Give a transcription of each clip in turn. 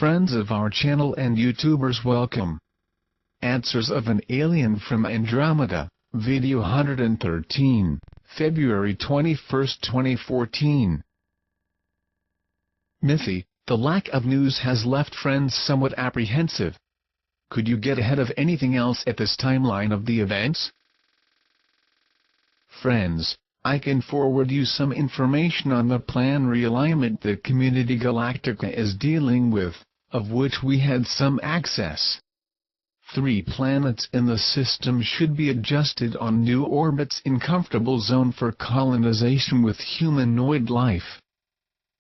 Friends of our channel and YouTubers, welcome. Answers of an Alien from Andromeda, Video 113, February 21, 2014. Mithy, the lack of news has left friends somewhat apprehensive. Could you get ahead of anything else at this timeline of the events? Friends, I can forward you some information on the plan realignment that Community Galactica is dealing with, of which we had some access. 3 planets in the system should be adjusted on new orbits in comfortable zone for colonization with humanoid life.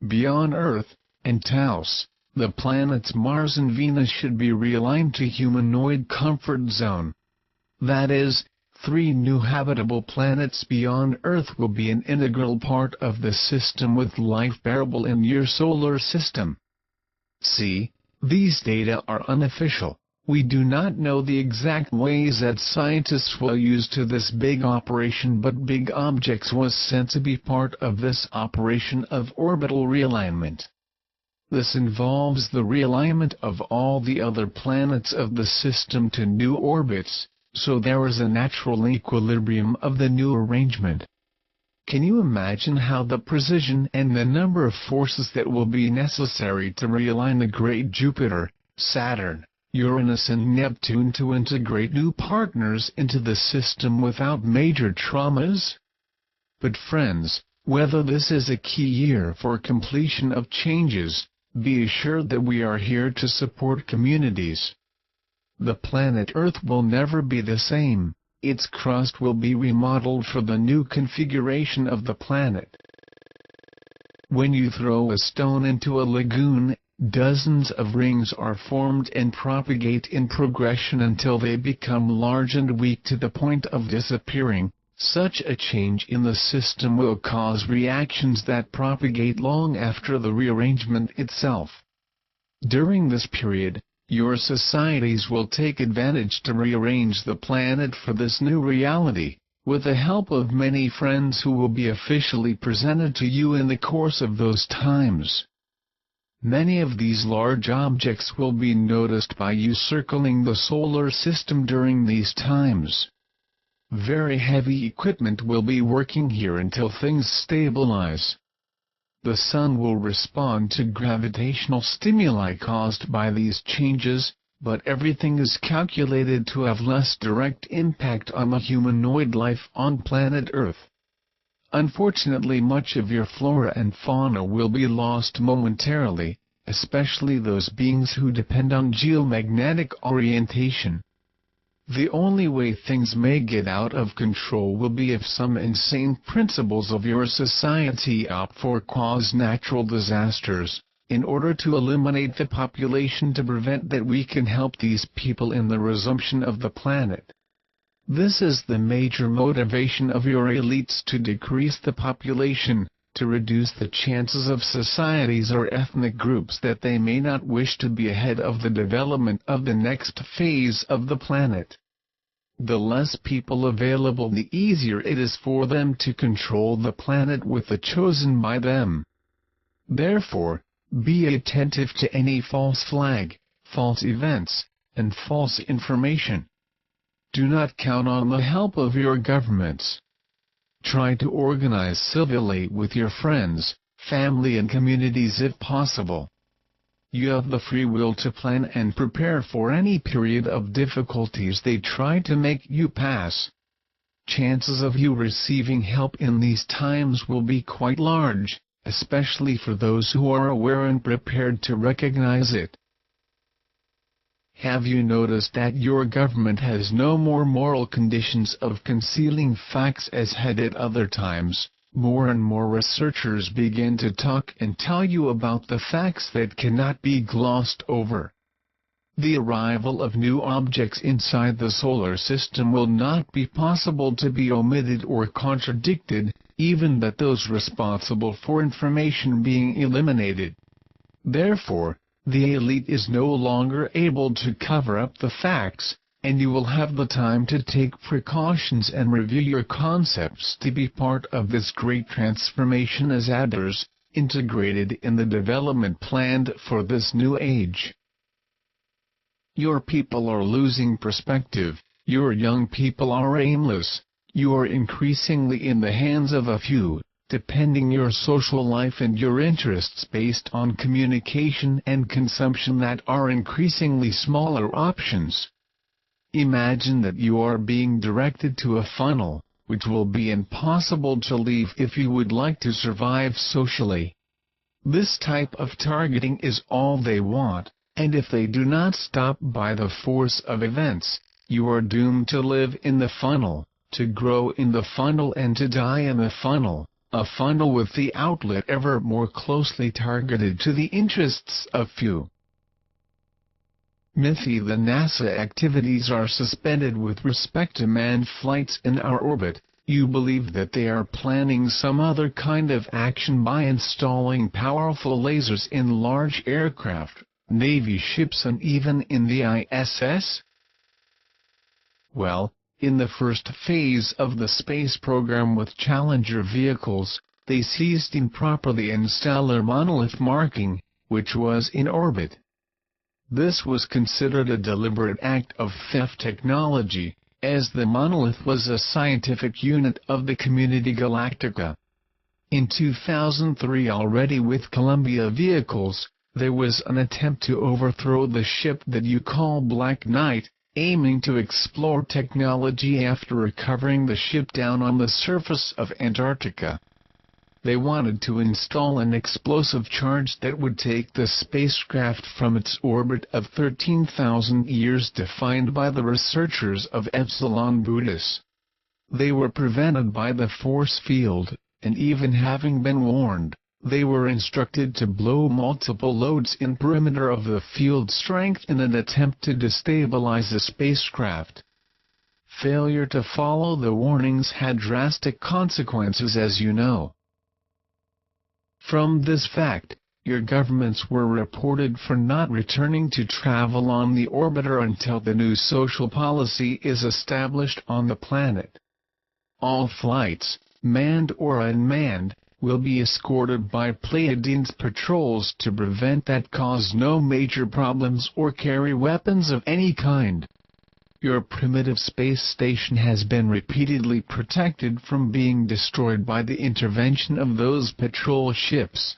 Beyond Earth and Taos, the planets Mars and Venus should be realigned to humanoid comfort zone. That is, 3 new habitable planets beyond Earth will be an integral part of the system with life bearable in your solar system. See, these data are unofficial. We do not know the exact ways that scientists will use to this big operation, but big objects was sent to be part of this operation of orbital realignment. This involves the realignment of all the other planets of the system to new orbits, so there is a natural equilibrium of the new arrangement. Can you imagine how the precision and the number of forces that will be necessary to realign the great Jupiter, Saturn, Uranus and Neptune to integrate new partners into the system without major traumas? But friends, whether this is a key year for completion of changes, be assured that we are here to support communities. The planet Earth will never be the same. Its crust will be remodeled for the new configuration of the planet. When you throw a stone into a lagoon, dozens of rings are formed and propagate in progression until they become large and weak to the point of disappearing. Such a change in the system will cause reactions that propagate long after the rearrangement itself. During this period, your societies will take advantage to rearrange the planet for this new reality, with the help of many friends who will be officially presented to you in the course of those times. Many of these large objects will be noticed by you circling the solar system during these times. Very heavy equipment will be working here until things stabilize. The Sun will respond to gravitational stimuli caused by these changes, but everything is calculated to have less direct impact on the humanoid life on planet Earth. Unfortunately, much of your flora and fauna will be lost momentarily, especially those beings who depend on geomagnetic orientation. The only way things may get out of control will be if some insane principles of your society opt for cause natural disasters, in order to eliminate the population to prevent that. We can help these people in the resumption of the planet. This is the major motivation of your elites, to decrease the population, to reduce the chances of societies or ethnic groups that they may not wish to be ahead of the development of the next phase of the planet. The less people available, the easier it is for them to control the planet with the chosen by them. Therefore, be attentive to any false flag, false events, and false information. Do not count on the help of your governments. Try to organize civilly with your friends, family and communities if possible. You have the free will to plan and prepare for any period of difficulties they try to make you pass. Chances of you receiving help in these times will be quite large, especially for those who are aware and prepared to recognize it. Have you noticed that your government has no more moral conditions of concealing facts as had at other times? More and more researchers begin to talk and tell you about the facts that cannot be glossed over. The arrival of new objects inside the solar system will not be possible to be omitted or contradicted, even that those responsible for information being eliminated. Therefore, the elite is no longer able to cover up the facts, and you will have the time to take precautions and review your concepts to be part of this great transformation as others, integrated in the development planned for this new age. Your people are losing perspective, your young people are aimless, you are increasingly in the hands of a few, depending your social life and your interests based on communication and consumption that are increasingly smaller options. Imagine that you are being directed to a funnel, which will be impossible to leave if you would like to survive socially. This type of targeting is all they want, and if they do not stop by the force of events, you are doomed to live in the funnel, to grow in the funnel and to die in the funnel, a funnel with the outlet ever more closely targeted to the interests of few. The NASA activities are suspended with respect to manned flights in our orbit. You believe that they are planning some other kind of action by installing powerful lasers in large aircraft, Navy ships and even in the ISS? Well, in the first phase of the space program with Challenger vehicles, they seized improperly in stellar monolith marking, which was in orbit. This was considered a deliberate act of theft technology, as the monolith was a scientific unit of the Community Galactica. In 2003, already with Columbia vehicles, there was an attempt to overthrow the ship that you call Black Knight, aiming to explore technology after recovering the ship down on the surface of Antarctica. They wanted to install an explosive charge that would take the spacecraft from its orbit of 13,000 years defined by the researchers of Epsilon Bootis. They were prevented by the force field, and even having been warned, they were instructed to blow multiple loads in perimeter of the field strength in an attempt to destabilize the spacecraft. Failure to follow the warnings had drastic consequences, as you know. From this fact, your governments were reported for not returning to travel on the orbiter until the new social policy is established on the planet. All flights, manned or unmanned, will be escorted by Pleiadians patrols to prevent that cause no major problems or carry weapons of any kind. Your primitive space station has been repeatedly protected from being destroyed by the intervention of those patrol ships.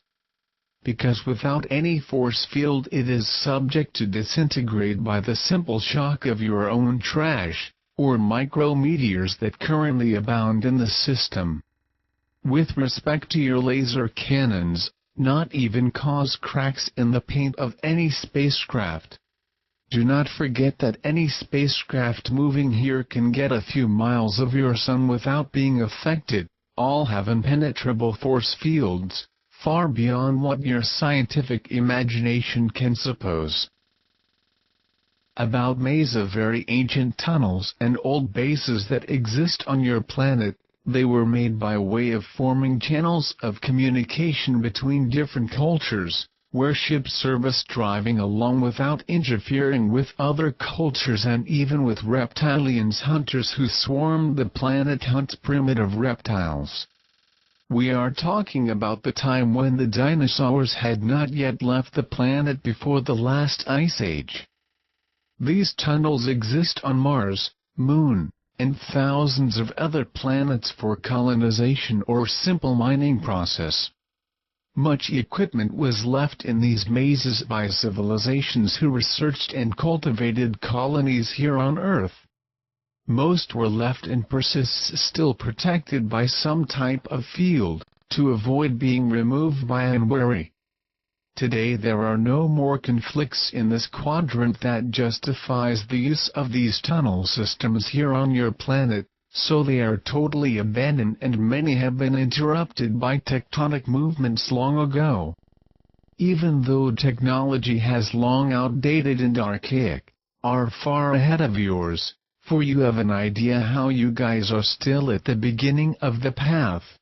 Because without any force field it is subject to disintegrate by the simple shock of your own trash, or micrometeors that currently abound in the system. With respect to your laser cannons, not even cause cracks in the paint of any spacecraft. Do not forget that any spacecraft moving here can get a few miles of your sun without being affected. All have impenetrable force fields, far beyond what your scientific imagination can suppose. About Mesa, very ancient tunnels and old bases that exist on your planet, they were made by way of forming channels of communication between different cultures, where ship service driving along without interfering with other cultures and even with reptilians, hunters who swarmed the planet hunt primitive reptiles. We are talking about the time when the dinosaurs had not yet left the planet before the last ice age. These tunnels exist on Mars, Moon, and thousands of other planets for colonization or simple mining process. Much equipment was left in these mazes by civilizations who researched and cultivated colonies here on Earth. Most were left and persists still protected by some type of field, to avoid being removed by unwary. Today there are no more conflicts in this quadrant that justifies the use of these tunnel systems here on your planet, so they are totally abandoned and many have been interrupted by tectonic movements long ago. Even though technology has long outdated and archaic, are far ahead of yours, for you have an idea how you guys are still at the beginning of the path.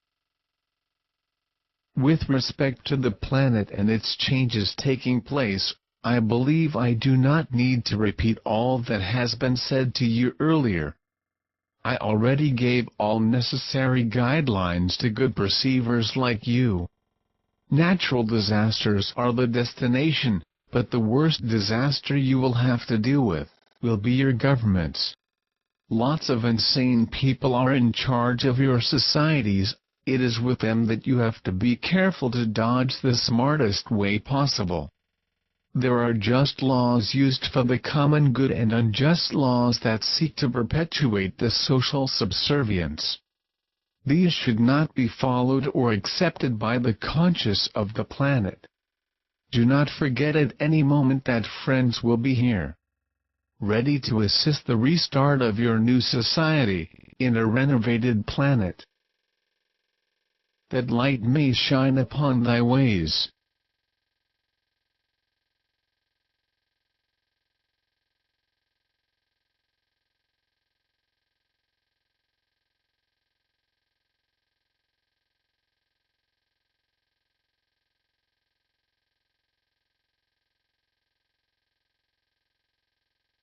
With respect to the planet and its changes taking place, I believe I do not need to repeat all that has been said to you earlier. I already gave all necessary guidelines to good perceivers like you. Natural disasters are the destination, but the worst disaster you will have to deal with will be your governments. Lots of insane people are in charge of your societies. It is with them that you have to be careful to dodge the smartest way possible. There are just laws used for the common good and unjust laws that seek to perpetuate the social subservience. These should not be followed or accepted by the conscious of the planet. Do not forget at any moment that friends will be here, ready to assist the restart of your new society, in a renovated planet. That light may shine upon thy ways.